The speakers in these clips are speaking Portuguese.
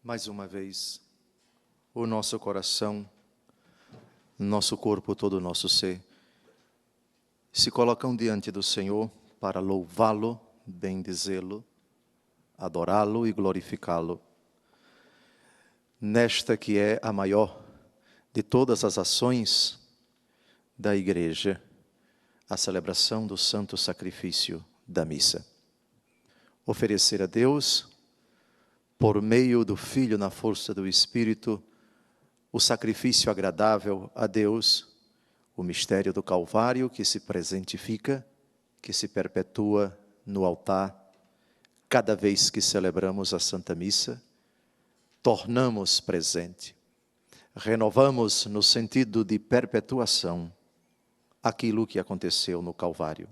Mais uma vez, o nosso coração, nosso corpo, todo o nosso ser, se colocam diante do Senhor para louvá-lo, bendizê-lo, adorá-lo e glorificá-lo. Nesta que é a maior de todas as ações da Igreja, a celebração do santo sacrifício da missa. Oferecer a Deus, por meio do Filho na força do Espírito, o sacrifício agradável a Deus, o mistério do Calvário que se presentifica, que se perpetua no altar. Cada vez que celebramos a Santa Missa, tornamos presente, renovamos no sentido de perpetuação aquilo que aconteceu no Calvário.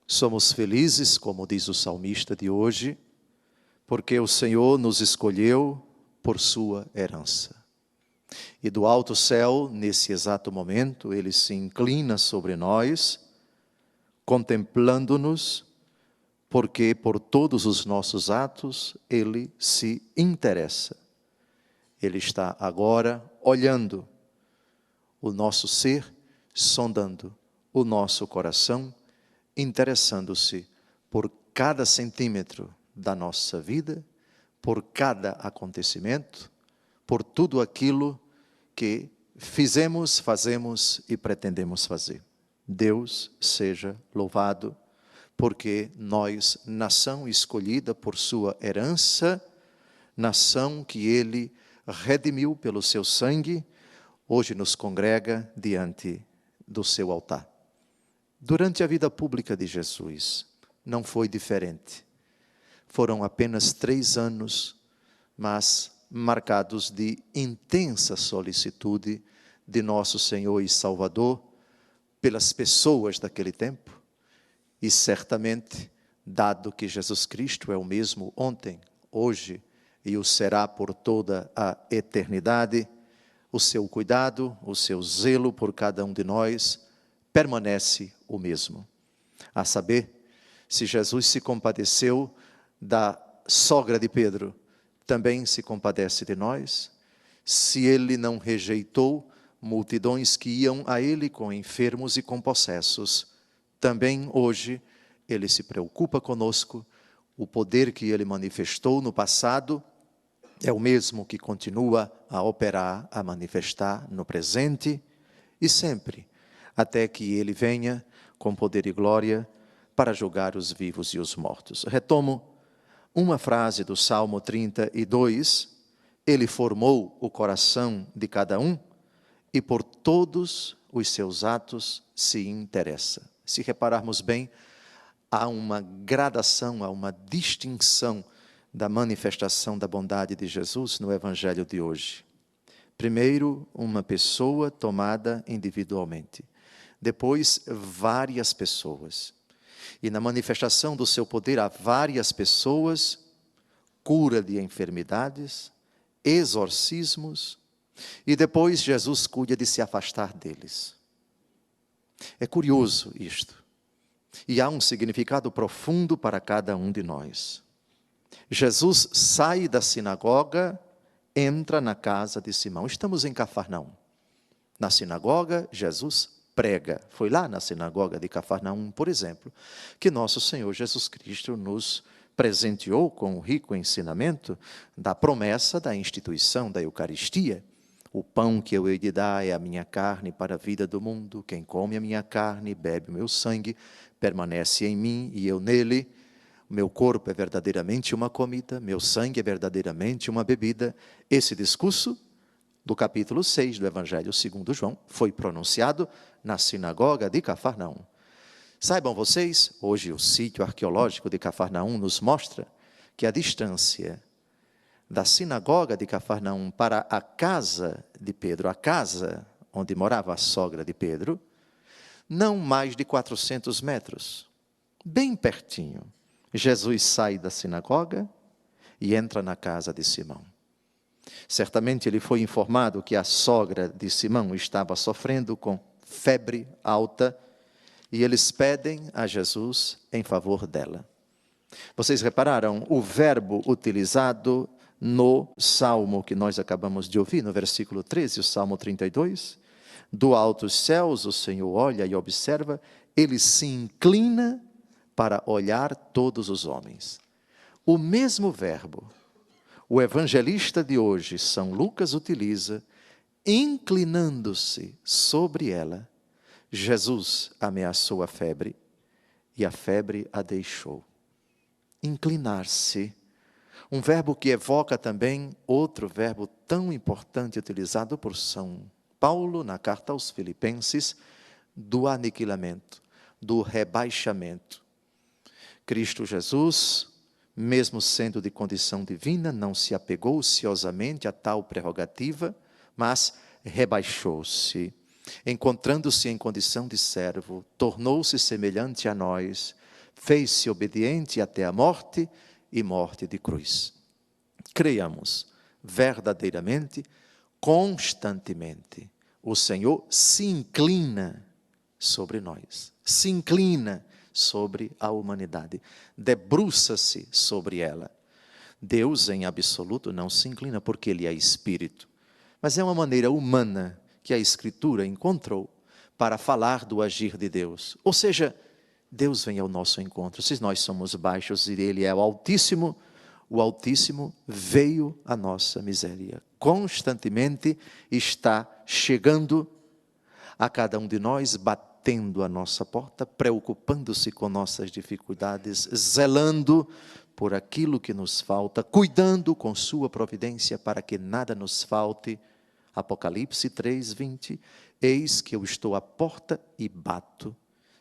Somos felizes, como diz o salmista de hoje, porque o Senhor nos escolheu por sua herança. E do alto céu, nesse exato momento, Ele se inclina sobre nós, contemplando-nos, porque por todos os nossos atos Ele se interessa. Ele está agora olhando o nosso ser, sondando o nosso coração, interessando-se por cada centímetro da nossa vida, por cada acontecimento, por tudo aquilo que fizemos, fazemos e pretendemos fazer. Deus seja louvado, porque nós, nação escolhida por sua herança, nação que Ele redimiu pelo seu sangue, hoje nos congrega diante do seu altar. Durante a vida pública de Jesus, não foi diferente. Foram apenas 3 anos, mas marcados de intensa solicitude de nosso Senhor e Salvador pelas pessoas daquele tempo. E certamente, dado que Jesus Cristo é o mesmo ontem, hoje e o será por toda a eternidade, o seu cuidado, o seu zelo por cada um de nós permanece o mesmo. A saber, se Jesus se compadeceu da sogra de Pedro, também se compadece de nós. Se Ele não rejeitou multidões que iam a Ele com enfermos e com possessos, também hoje Ele se preocupa conosco. O poder que Ele manifestou no passado é o mesmo que continua a operar, a manifestar no presente e sempre, até que Ele venha com poder e glória para julgar os vivos e os mortos. Retomo uma frase do Salmo 32, Ele formou o coração de cada um e por todos os seus atos se interessa. Se repararmos bem, há uma gradação, há uma distinção da manifestação da bondade de Jesus no Evangelho de hoje. Primeiro, uma pessoa tomada individualmente. Depois, várias pessoas. E na manifestação do seu poder a várias pessoas, cura de enfermidades, exorcismos, e depois Jesus cuida de se afastar deles. É curioso isto. E há um significado profundo para cada um de nós. Jesus sai da sinagoga, entra na casa de Simão. Estamos em Cafarnaum. Na sinagoga, Jesus prega. Foi lá na sinagoga de Cafarnaum, por exemplo, que nosso Senhor Jesus Cristo nos presenteou com o rico ensinamento da promessa da instituição da Eucaristia. O pão que eu hei de dar é a minha carne para a vida do mundo. Quem come a minha carne e bebe o meu sangue, permanece em mim e eu nele. O meu corpo é verdadeiramente uma comida, meu sangue é verdadeiramente uma bebida. Esse discurso do capítulo 6 do Evangelho segundo João foi pronunciado na sinagoga de Cafarnaum. Saibam vocês, hoje o sítio arqueológico de Cafarnaum nos mostra que a distância da sinagoga de Cafarnaum para a casa de Pedro, a casa onde morava a sogra de Pedro, não mais de 400 metros, bem pertinho. Jesus sai da sinagoga e entra na casa de Simão. Certamente ele foi informado que a sogra de Simão estava sofrendo com febre alta e eles pedem a Jesus em favor dela. Vocês repararam o verbo utilizado no salmo que nós acabamos de ouvir, no versículo 13, o Salmo 32. Do alto dos céus o Senhor olha e observa, ele se inclina para olhar todos os homens. O mesmo verbo, o evangelista de hoje, São Lucas, utiliza, inclinando-se sobre ela, Jesus ameaçou a febre e a febre a deixou. Inclinar-se, um verbo que evoca também outro verbo tão importante utilizado por São Paulo na carta aos Filipenses, do aniquilamento, do rebaixamento. Cristo Jesus, mesmo sendo de condição divina, não se apegou ociosamente a tal prerrogativa, mas rebaixou-se. Encontrando-se em condição de servo, tornou-se semelhante a nós, fez-se obediente até a morte e morte de cruz. Creiamos verdadeiramente, constantemente, o Senhor se inclina sobre nós, se inclina sobre a humanidade, debruça-se sobre ela. Deus, em absoluto, não se inclina porque Ele é Espírito, mas é uma maneira humana que a Escritura encontrou para falar do agir de Deus. Ou seja, Deus vem ao nosso encontro. Se nós somos baixos e Ele é o Altíssimo veio à nossa miséria. Constantemente está chegando a cada um de nós, batendo a nossa porta, preocupando-se com nossas dificuldades, zelando por aquilo que nos falta, cuidando com sua providência para que nada nos falte. Apocalipse 3:20, eis que eu estou à porta e bato.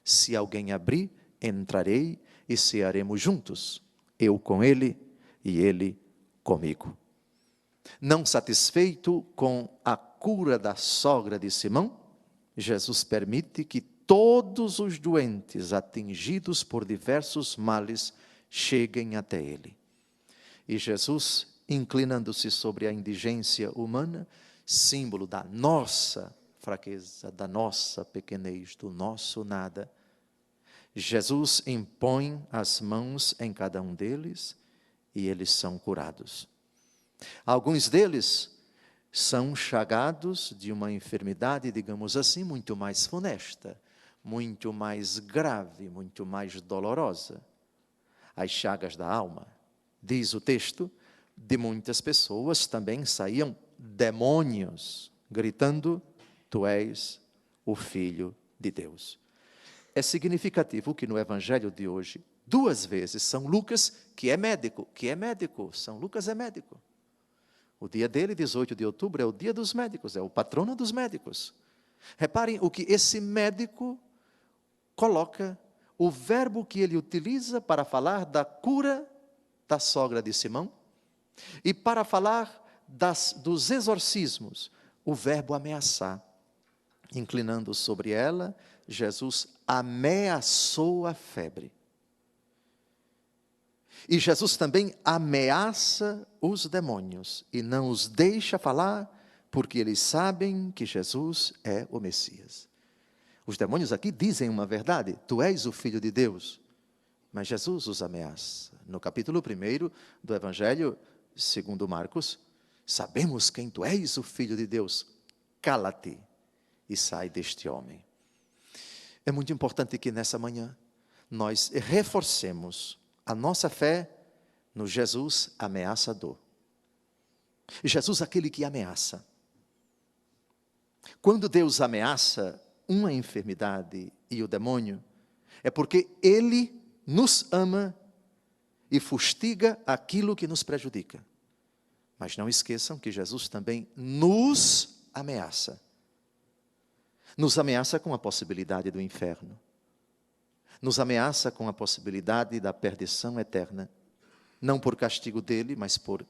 Se alguém abrir, entrarei e cearemos juntos, eu com ele e ele comigo. Não satisfeito com a cura da sogra de Simão, Jesus permite que todos os doentes atingidos por diversos males cheguem até ele. E Jesus, inclinando-se sobre a indigência humana, símbolo da nossa fraqueza, da nossa pequenez, do nosso nada, Jesus impõe as mãos em cada um deles e eles são curados. Alguns deles são chagados de uma enfermidade, digamos assim, muito mais funesta, muito mais grave, muito mais dolorosa. As chagas da alma, diz o texto, de muitas pessoas também saíam demônios, gritando, tu és o Filho de Deus. É significativo que no Evangelho de hoje, 2 vezes, São Lucas, que é médico, São Lucas é médico. O dia dele, 18 de outubro, é o dia dos médicos, é o patrono dos médicos. Reparem o que esse médico coloca, o verbo que ele utiliza para falar da cura da sogra de Simão e para falar dos exorcismos, o verbo ameaçar. Inclinando sobre ela, Jesus ameaçou a febre. E Jesus também ameaça os demônios e não os deixa falar, porque eles sabem que Jesus é o Messias. Os demônios aqui dizem uma verdade, tu és o Filho de Deus, mas Jesus os ameaça. No capítulo 1 do Evangelho, segundo Marcos, sabemos quem tu és, o Filho de Deus, cala-te e sai deste homem. É muito importante que nessa manhã nós reforcemos a nossa fé no Jesus ameaçador. Jesus, aquele que ameaça. Quando Deus ameaça uma enfermidade e o demônio, é porque Ele nos ama e fustiga aquilo que nos prejudica. Mas não esqueçam que Jesus também nos ameaça. Nos ameaça com a possibilidade do inferno. Nos ameaça com a possibilidade da perdição eterna. Não por castigo dele, mas por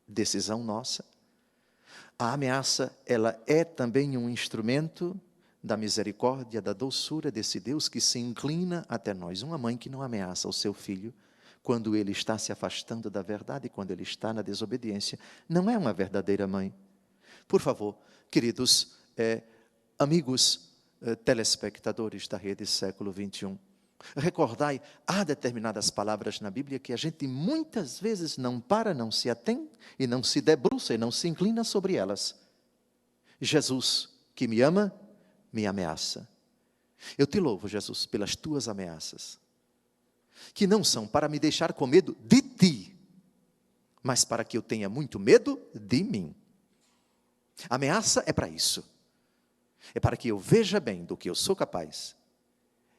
decisão nossa. A ameaça, ela é também um instrumento da misericórdia, da doçura desse Deus que se inclina até nós. Uma mãe que não ameaça o seu filho quando ele está se afastando da verdade, quando ele está na desobediência, não é uma verdadeira mãe. Por favor, queridos amigos telespectadores da Rede Século XXI, Recordai, há determinadas palavras na Bíblia que a gente muitas vezes não para, não se atém, e não se debruça, e não se inclina sobre elas. Jesus, que me ama, me ameaça. Eu te louvo, Jesus, pelas tuas ameaças, que não são para me deixar com medo de ti, mas para que eu tenha muito medo de mim. A ameaça é para isso. É para que eu veja bem do que eu sou capaz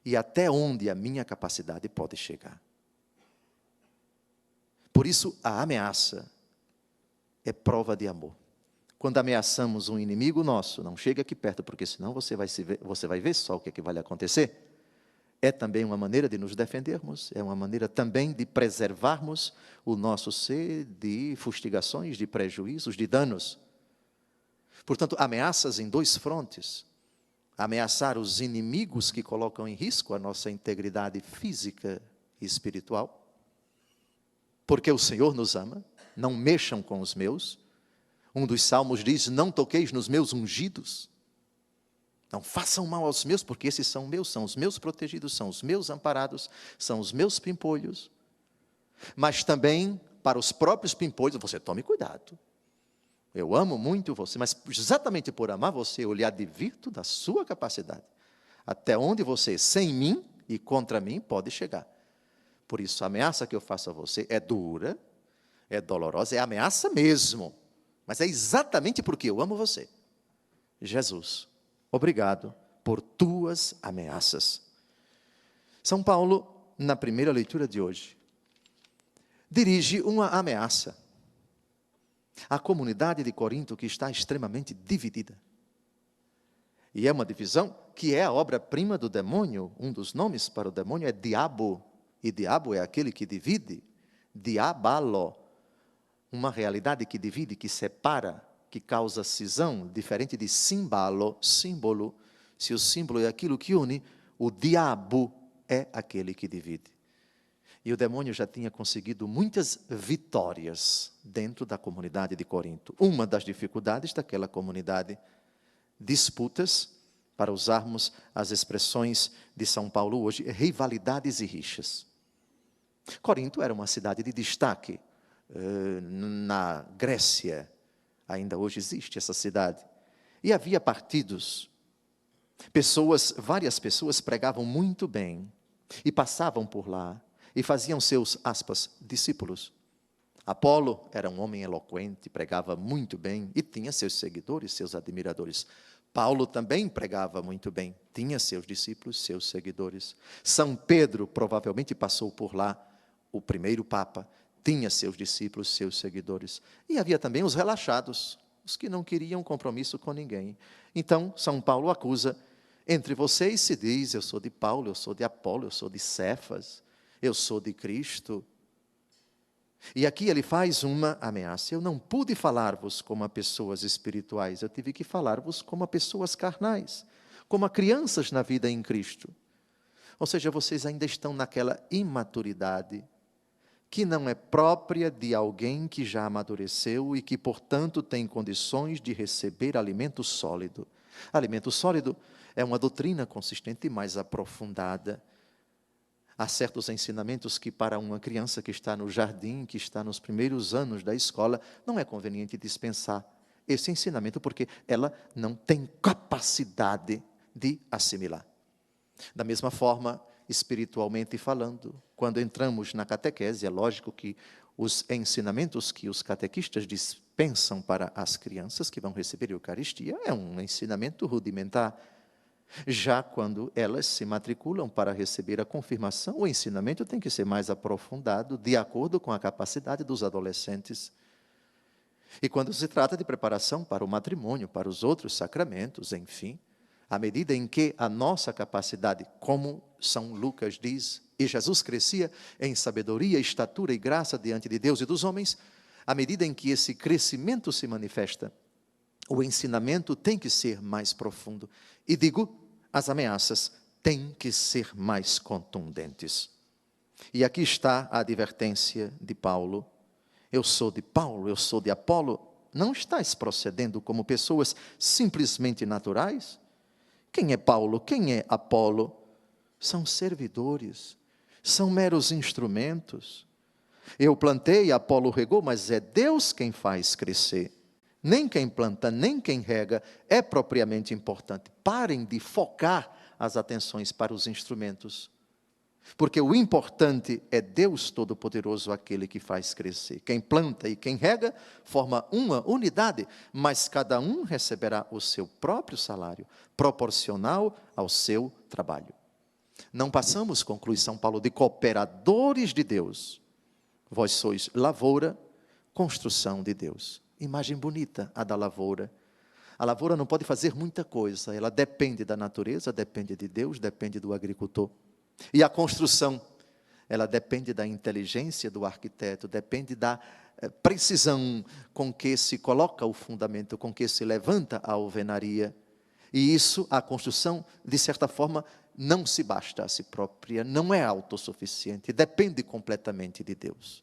e até onde a minha capacidade pode chegar. Por isso, a ameaça é prova de amor. Quando ameaçamos um inimigo nosso, não chega aqui perto, porque senão você vai ver só o que vai acontecer. É também uma maneira de nos defendermos, é uma maneira também de preservarmos o nosso ser de fustigações, de prejuízos, de danos. Portanto, ameaças em dois frontes. Ameaçar os inimigos que colocam em risco a nossa integridade física e espiritual. Porque o Senhor nos ama, não mexam com os meus. Um dos salmos diz, não toqueis nos meus ungidos. Não façam mal aos meus, porque esses são meus, são os meus protegidos, são os meus amparados, são os meus pimpolhos. Mas também, para os próprios pimpolhos, você tome cuidado. Eu amo muito você, mas exatamente por amar você, eu lhe advirto da sua capacidade. Até onde você, sem mim e contra mim, pode chegar. Por isso, a ameaça que eu faço a você é dura, é dolorosa, é ameaça mesmo. Mas é exatamente porque eu amo você. Jesus, obrigado por tuas ameaças. São Paulo, na primeira leitura de hoje, dirige uma ameaça à comunidade de Corinto, que está extremamente dividida. E é uma divisão que é a obra-prima do demônio. Um dos nomes para o demônio é diabo, e diabo é aquele que divide, diabalo, uma realidade que divide, que separa, que causa cisão, diferente de símbolo. Se o símbolo é aquilo que une, o diabo é aquele que divide. E o demônio já tinha conseguido muitas vitórias dentro da comunidade de Corinto. Uma das dificuldades daquela comunidade, disputas, para usarmos as expressões de São Paulo hoje, rivalidades e rixas. Corinto era uma cidade de destaque. Na Grécia, ainda hoje existe essa cidade. E havia partidos. Várias pessoas pregavam muito bem e passavam por lá e faziam seus, aspas, discípulos. Apolo era um homem eloquente, pregava muito bem e tinha seus seguidores, seus admiradores. Paulo também pregava muito bem, tinha seus discípulos, seus seguidores. São Pedro provavelmente passou por lá, o primeiro Papa, tinha seus discípulos, seus seguidores. E havia também os relaxados, os que não queriam compromisso com ninguém. Então, São Paulo acusa, entre vocês se diz, eu sou de Paulo, eu sou de Apolo, eu sou de Cefas, eu sou de Cristo. E aqui ele faz uma ameaça. Eu não pude falar-vos como a pessoas espirituais, eu tive que falar-vos como a pessoas carnais, como a crianças na vida em Cristo. Ou seja, vocês ainda estão naquela imaturidade que não é própria de alguém que já amadureceu e que, portanto, tem condições de receber alimento sólido. Alimento sólido é uma doutrina consistente e mais aprofundada. Há certos ensinamentos que para uma criança que está no jardim, que está nos primeiros anos da escola, não é conveniente dispensar esse ensinamento, porque ela não tem capacidade de assimilar. Da mesma forma, espiritualmente falando, quando entramos na catequese, é lógico que os ensinamentos que os catequistas dispensam para as crianças que vão receber a Eucaristia é um ensinamento rudimentar. Já quando elas se matriculam para receber a confirmação, o ensinamento tem que ser mais aprofundado, de acordo com a capacidade dos adolescentes. E quando se trata de preparação para o matrimônio, para os outros sacramentos, enfim, à medida em que a nossa capacidade, como São Lucas diz, e Jesus crescia em sabedoria, estatura e graça diante de Deus e dos homens, à medida em que esse crescimento se manifesta, o ensinamento tem que ser mais profundo. E digo, as ameaças têm que ser mais contundentes. E aqui está a advertência de Paulo. Eu sou de Paulo, eu sou de Apolo. Não estás procedendo como pessoas simplesmente naturais? Quem é Paulo? Quem é Apolo? são servidores, são meros instrumentos. Eu plantei, Apolo regou, mas é Deus quem faz crescer. Nem quem planta, nem quem rega é propriamente importante. Parem de focar as atenções para os instrumentos. Porque o importante é Deus Todo-Poderoso, aquele que faz crescer. Quem planta e quem rega forma uma unidade, mas cada um receberá o seu próprio salário, proporcional ao seu trabalho. Não passamos, conclui São Paulo, de cooperadores de Deus. Vós sois lavoura, construção de Deus. Imagem bonita a da lavoura. A lavoura não pode fazer muita coisa, ela depende da natureza, depende de Deus, depende do agricultor. E a construção, ela depende da inteligência do arquiteto, depende da precisão com que se coloca o fundamento, com que se levanta a alvenaria. E isso, a construção, de certa forma, não se basta a si própria, não é autossuficiente, depende completamente de Deus.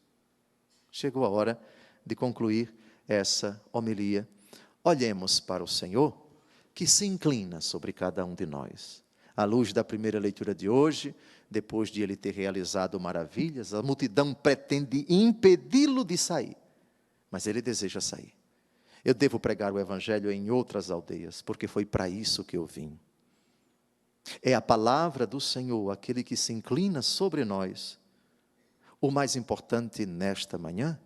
Chegou a hora de concluir essa homilia. Olhemos para o Senhor, que se inclina sobre cada um de nós. À luz da primeira leitura de hoje, depois de ele ter realizado maravilhas, a multidão pretende impedi-lo de sair, mas ele deseja sair. Eu devo pregar o Evangelho em outras aldeias, porque foi para isso que eu vim. É a palavra do Senhor, aquele que se inclina sobre nós, o mais importante nesta manhã,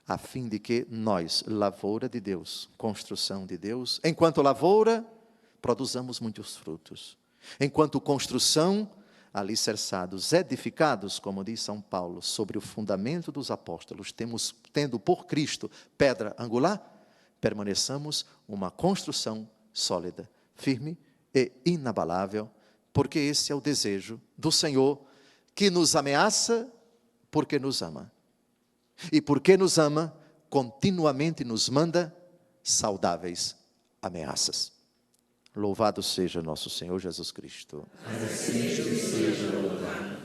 a fim de que nós, lavoura de Deus, construção de Deus, enquanto lavoura, produzamos muitos frutos. Enquanto construção, alicerçados, edificados, como diz São Paulo, sobre o fundamento dos apóstolos, tendo por Cristo pedra angular, permaneçamos uma construção sólida, firme e inabalável, porque esse é o desejo do Senhor, que nos ameaça porque nos ama. E porque nos ama, continuamente nos manda saudáveis ameaças. Louvado seja nosso Senhor Jesus Cristo. Assim seja louvado.